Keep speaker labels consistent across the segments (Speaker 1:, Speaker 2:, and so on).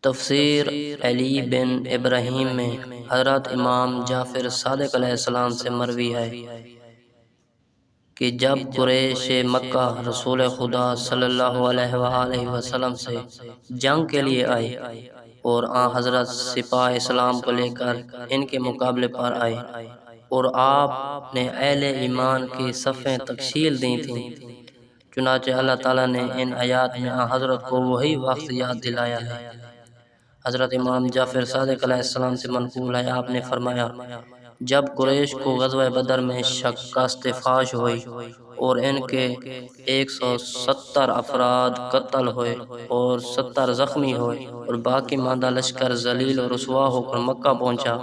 Speaker 1: تفسیر علی بن ابراہیم میں حضرت امام جعفر صادق علیہ السلام سے مروی ہے کہ جب قریش مکہ رسول خدا صلی اللہ علیہ وآلہ وسلم سے جنگ کے لیے آئے اور حضرت سپاہ اسلام کو لے کر ان کے مقابلے پر آئے اور آپ نے اہل ایمان کی صفیں تکشیل دی تھیں، چنانچہ اللہ تعالیٰ نے ان آیات میں حضرت کو وہی وقت یاد دلایا ہے۔ حضرت امام جعفر صادق علیہ السلام سے منقول ہے، آپ نے فرمایا جب قریش کو غزوہ بدر میں شکست فاش ہوئی اور ان کے 170 افراد قتل ہوئے اور 70 زخمی ہوئے اور باقی ماندہ لشکر ذلیل و رسوا ہو کر مکہ پہنچا،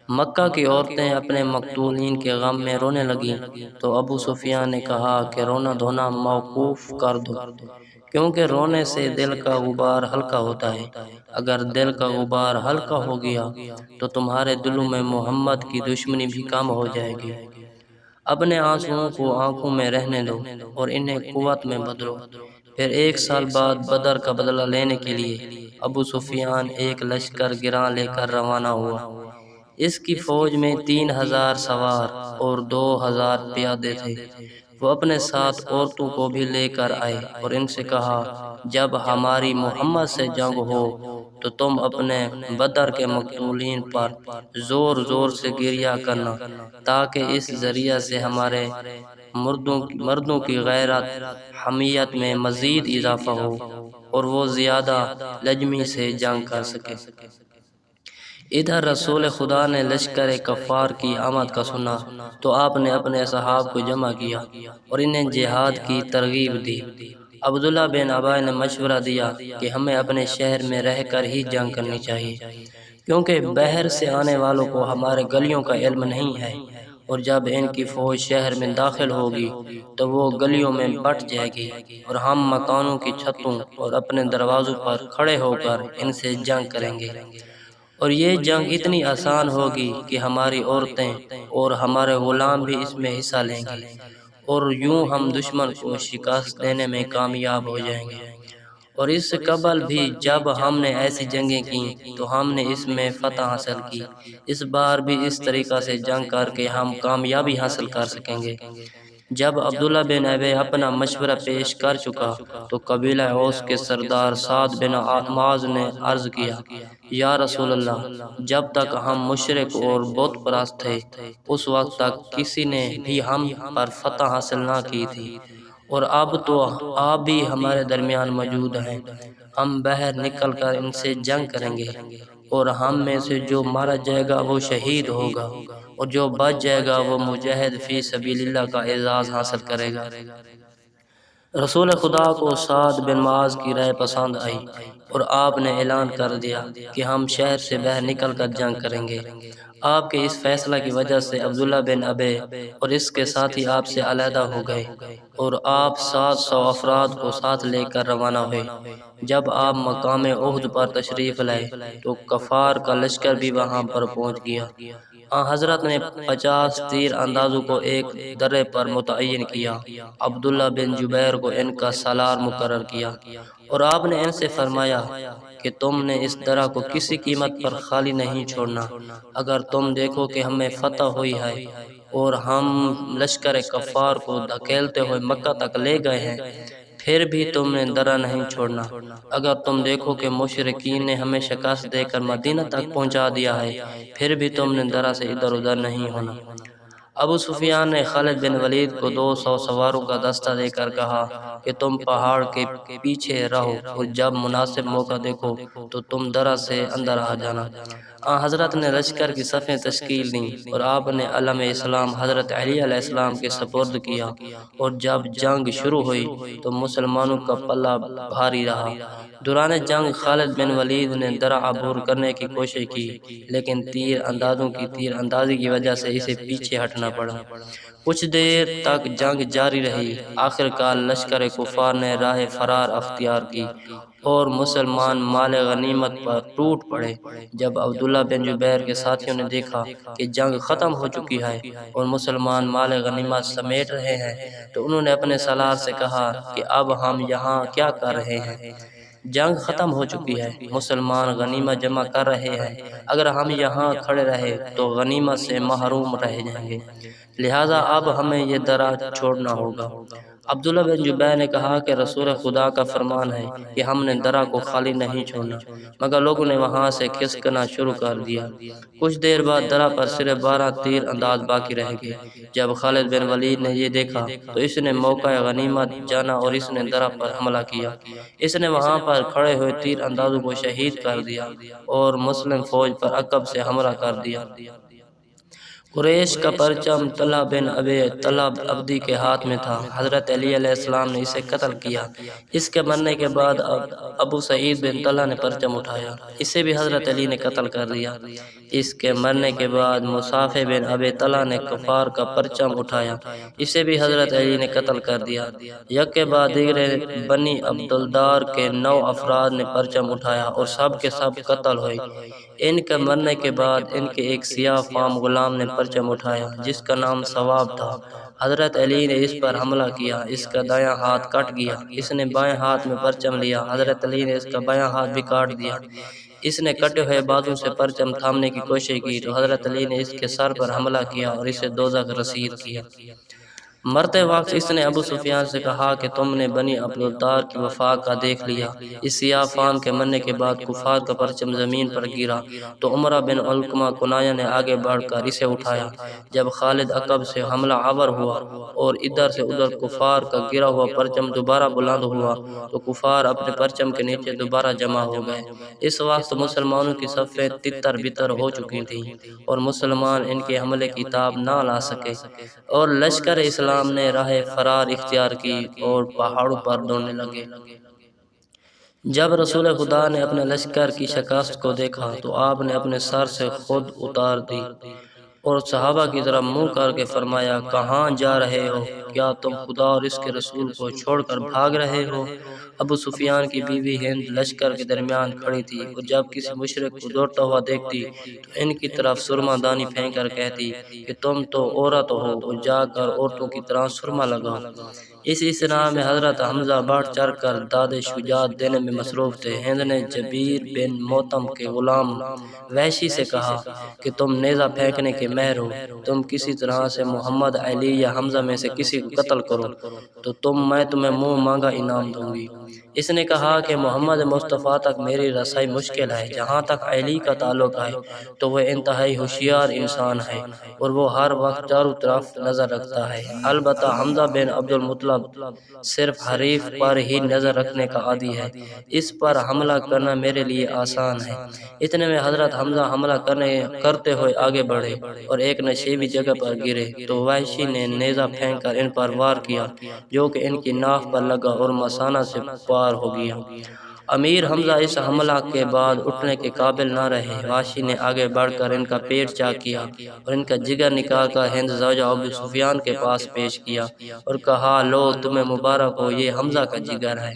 Speaker 1: مکہ کی عورتیں اپنے مقتولین کے غم میں رونے لگیں تو ابو سفیان نے کہا کہ رونا دھونا موقوف کر دو، کیونکہ رونے سے دل کا غبار ہلکا ہوتا ہے، اگر دل کا غبار ہلکا ہو گیا تو تمہارے دلوں میں محمد کی دشمنی بھی کم ہو جائے گی۔ اپنے آنسوؤں کو آنکھوں میں رہنے دو اور انہیں قوت میں بدلو۔ پھر 1 سال بعد بدر کا بدلہ لینے کے لیے ابو سفیان ایک لشکر گراں لے کر روانہ ہوا۔ اس کی فوج میں 3000 سوار اور 2000 پیادے تھے۔ وہ اپنے ساتھ عورتوں کو بھی لے کر آئے اور ان سے کہا جب ہماری محمد سے جنگ ہو تو تم اپنے بدر کے مقتولین پر زور زور سے گریہ کرنا، تاکہ اس ذریعہ سے ہمارے مردوں کی غیرت حمیت میں مزید اضافہ ہو اور وہ زیادہ لجمی سے جنگ کر سکے۔ ادھر رسول خدا نے لشکر کفار کی آمد کا سنا تو آپ نے اپنے اصحاب کو جمع کیا اور انہیں جہاد کی ترغیب دی۔ عبداللہ بن ابی نے مشورہ دیا کہ ہمیں اپنے شہر میں رہ کر ہی جنگ کرنی چاہیے، کیونکہ باہر سے آنے والوں کو ہمارے گلیوں کا علم نہیں ہے، اور جب ان کی فوج شہر میں داخل ہوگی تو وہ گلیوں میں بٹ جائے گی اور ہم مکانوں کی چھتوں اور اپنے دروازوں پر کھڑے ہو کر ان سے جنگ کریں گے، اور یہ جنگ اتنی آسان ہوگی کہ ہماری عورتیں اور ہمارے غلام بھی اس میں حصہ لیں گے، اور یوں ہم دشمن کو شکست دینے میں کامیاب ہو جائیں گے۔ اور اس سے قبل بھی جب ہم نے ایسی جنگیں کیں تو ہم نے اس میں فتح حاصل کی، اس بار بھی اس طریقہ سے جنگ کر کے ہم کامیابی حاصل کر سکیں گے۔ جب عبداللہ بن ابی اپنا مشورہ پیش کر چکا تو قبیلہ اوس کے سردار سعد بن معاذ نے عرض کیا، یا رسول اللہ، جب تک ہم مشرک اور بت پرست تھے اس وقت تک کسی نے بھی ہم پر فتح حاصل نہ کی تھی، اور اب تو آپ بھی ہمارے درمیان موجود ہیں، ہم باہر نکل کر ان سے جنگ کریں گے، اور ہم میں سے جو مارا جائے گا وہ شہید ہوگا اور جو بچ جائے گا وہ مجاہد فی سبیل اللہ کا اعزاز حاصل کرے گا۔ رسول خدا کو سعد بن معاذ کی رائے پسند آئی اور آپ نے اعلان کر دیا کہ ہم شہر سے باہر نکل کر جنگ کریں گے۔ آپ کے اس فیصلہ کی وجہ سے عبداللہ بن ابی اور اس کے ساتھی آپ سے علیحدہ ہو گئے اور آپ 700 افراد کو ساتھ لے کر روانہ ہوئے۔ جب آپ مقام احد پر تشریف لائے تو کفار کا لشکر بھی وہاں پر پہنچ گیا۔ حضرت نے 50 تیر اندازوں کو ایک درے پر متعین کیا، عبداللہ بن جبیر کو ان کا سالار مقرر کیا، اور آپ نے ان سے فرمایا کہ تم نے اس درہ کو کسی قیمت پر خالی نہیں چھوڑنا، اگر تم دیکھو کہ ہمیں فتح ہوئی ہے اور ہم لشکر کفار کو دھکیلتے ہوئے مکہ تک لے گئے ہیں، پھر بھی تم نے درہ نہیں چھوڑنا، اگر تم دیکھو کہ مشرکین نے ہمیں شکست دے کر مدینہ تک پہنچا دیا ہے، پھر بھی تم نے درہ سے ادھر ادھر نہیں ہونا۔ ابو سفیان نے خالد بن ولید کو 200 سواروں کا دستہ دے کر کہا کہ تم پہاڑ کے پیچھے رہو اور جب مناسب موقع دیکھو تو تم درہ سے اندر آ جانا۔ حضرت نے لشکر کی صفیں تشکیل دیں اور آپ نے علم اسلام حضرت علی علیہ السلام کے سپرد کیا، اور جب جنگ شروع ہوئی تو مسلمانوں کا پلہ بھاری رہا۔ دوران جنگ خالد بن ولید نے درہ عبور کرنے کی کوشش کی، لیکن تیر اندازوں کی تیر اندازی کی وجہ سے اسے پیچھے ہٹنا پڑا۔ کچھ دیر تک جنگ جاری رہی، آخر کار لشکر کفار نے راہ فرار اختیار کی اور مسلمان مال غنیمت پر ٹوٹ پڑے۔ جب عبداللہ بن جبیر کے ساتھیوں نے دیکھا کہ جنگ ختم ہو چکی ہے اور مسلمان مال غنیمت سمیٹ رہے ہیں تو انہوں نے اپنے سالار سے کہا کہ اب ہم یہاں کیا کر رہے ہیں؟ جنگ ختم ہو چکی ہے، مسلمان غنیمت جمع کر رہے ہیں، اگر ہم یہاں کھڑے رہے تو غنیمت سے محروم رہ جائیں گے، لہٰذا اب ہمیں یہ درہ چھوڑنا ہوگا۔ عبداللہ بن جبیر نے کہا کہ رسول خدا کا فرمان ہے کہ ہم نے درہ کو خالی نہیں چھوڑنا، مگر لوگوں نے وہاں سے کھسکنا شروع کر دیا۔ کچھ دیر بعد درہ پر صرف 12 تیر انداز باقی رہ گئے۔ جب خالد بن ولید نے یہ دیکھا تو اس نے موقع غنیمت جانا اور اس نے درہ پر حملہ کیا۔ اس نے وہاں پر کھڑے ہوئے تیر اندازوں کو شہید کر دیا اور مسلم فوج پر عقب سے حملہ کر دیا۔ قریش کا پرچم طلحہ بن ابی طلحہ عبدی کے ہاتھ میں تھا، حضرت علی علیہ السلام نے اسے قتل کیا۔ اس کے مرنے کے بعد ابو سعید بن طلحہ نے پرچم اٹھایا، اسے بھی حضرت علی نے قتل کر دیا۔ اس کے مرنے کے بعد مصعب بن ابی طلحہ نے کفار کا پرچم اٹھایا، اسے بھی حضرت علی نے قتل کر دیا۔ یک کے بعد دیگر بنی عبدالدار کے 9 افراد نے پرچم اٹھایا اور سب کے سب قتل ہوئے۔ ان کے مرنے کے بعد ان کے ایک سیاہ فام غلام نے پرچم اٹھایا جس کا نام ثواب تھا۔ حضرت علی نے اس پر حملہ کیا، اس کا دایاں ہاتھ کٹ گیا، اس نے بائیں ہاتھ میں پرچم لیا، حضرت علی نے اس کا بایاں ہاتھ بھی کاٹ دیا۔ اس نے کٹے ہوئے بازو سے پرچم تھامنے کی کوشش کی تو حضرت علی نے اس کے سر پر حملہ کیا اور اسے دوزخ رسید کیا۔ مرتے وقت اس نے ابو سفیان سے کہا کہ تم نے بنی عبدالدار کی وفا کا دیکھ لیا۔ اس سیاہ فام کے مرنے کے بعد کفار کا پرچم زمین پر گرا تو عمرہ بن علقمہ کنانیہ نے آگے بڑھ کر اسے اٹھایا۔ جب خالد عقب سے حملہ آور ہوا اور ادھر سے ادھر کفار کا گرا ہوا پرچم دوبارہ بلند ہوا تو کفار اپنے پرچم کے نیچے دوبارہ جمع ہو گئے۔ اس وقت مسلمانوں کی صفیں تتر بتر ہو چکی تھیں اور مسلمان ان کے حملے کی تاب نہ لا سکے اور لشکر اسلام نے راہ فرار اختیار کی اور پہاڑوں پر دوڑنے لگے۔ جب رسول خدا نے اپنے لشکر کی شکست کو دیکھا تو آپ نے اپنے سر سے خود اتار دی اور صحابہ کی طرف منہ کر کے فرمایا، کہاں جا رہے ہو؟ کیا تم خدا اور اس کے رسول کو چھوڑ کر بھاگ رہے ہو؟ ابو سفیان کی بیوی ہند لشکر کے درمیان کھڑی تھی اور جب کسی مشرک کو دوڑتا ہوا دیکھتی تو ان کی طرف سرما دانی پھینک کر کہتی کہ تم تو عورت ہو اور جا کر عورتوں کی طرح سرما لگاؤ۔ اس اثناء میں حضرت حمزہ بڑھ چڑھ کر داد شجاعت دینے میں مصروف تھے۔ ہند نے جبیر بن موتم کے غلام وحشی سے کہا کہ تم نیزہ پھینکنے کے ماہر ہو، تم کسی طرح سے محمد، علی یا حمزہ میں سے کسی کو قتل کرو تو میں تمہیں منہ مانگا انعام دوں گی۔ اس نے کہا کہ محمد مصطفیٰ تک میری رسائی مشکل ہے، جہاں تک علی کا تعلق ہے تو وہ انتہائی ہوشیار انسان ہے اور وہ ہر وقت چاروں طرف نظر رکھتا ہے، البتہ حمزہ بن عبد المطلب صرف حریف پر ہی نظر رکھنے کا عادی ہے، اس پر حملہ کرنا میرے لیے آسان ہے۔ اتنے میں حضرت حمزہ حملہ کرتے ہوئے آگے بڑھے اور ایک نشیبی جگہ پر گرے تو وحشی نے نیزہ پھینک کر ان پر وار کیا جو کہ ان کی ناف پر لگا اور مثانہ سے پار ہو گیا۔ امیر حمزہ اس حملہ کے بعد اٹھنے کے قابل نہ رہے۔ وحشی نے آگے بڑھ کر ان کا پیٹ چاک کیا اور ان کا جگر نکال کر ہند زوجہ ابو سفیان کے پاس پیش کیا اور کہا، لو تمہیں مبارک ہو، یہ حمزہ کا جگر ہے۔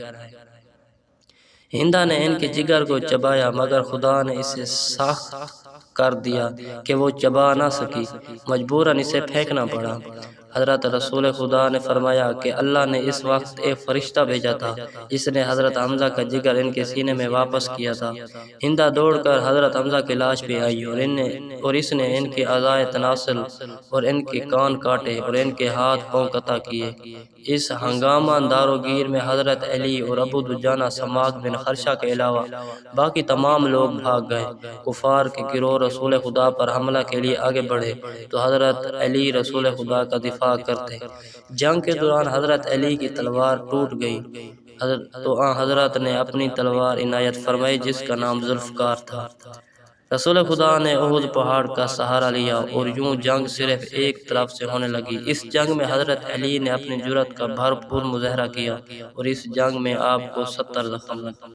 Speaker 1: ہندہ نے ان کے جگر کو چبایا مگر خدا نے اسے سخت کر دیا کہ وہ چبا نہ سکی، مجبوراً اسے پھینکنا پڑا۔ حضرت رسول خدا نے فرمایا کہ اللہ نے اس وقت ایک فرشتہ بھیجا تھا جس نے حضرت حمزہ کا جگر ان کے سینے میں واپس کیا تھا۔ ہندہ دوڑ کر حضرت حمزہ کی لاش پہ آئی اور اس نے ان کے اعضائے تناسل اور ان کے کان کاٹے اور ان کے ہاتھ پاؤں قطع کیے۔ اس ہنگامہ داروگیر میں حضرت علی اور ابو دجانہ سماک بن خرشہ کے علاوہ باقی تمام لوگ بھاگ گئے۔ کفار کے گروہ رسول خدا پر حملہ کے لیے آگے بڑھے تو حضرت علی رسول خدا کا دفاع کرتے۔ جنگ کے دوران حضرت علی کی تلوار ٹوٹ گئی تو حضرت نے اپنی تلوار عنایت فرمائی جس کا نام ذوالفقار تھا۔ رسول خدا نے احد پہاڑ کا سہارا لیا اور یوں جنگ صرف ایک طرف سے ہونے لگی۔ اس جنگ میں حضرت علی نے اپنی جرأت کا بھرپور مظاہرہ کیا اور اس جنگ میں آپ کو 70 زخم لگے۔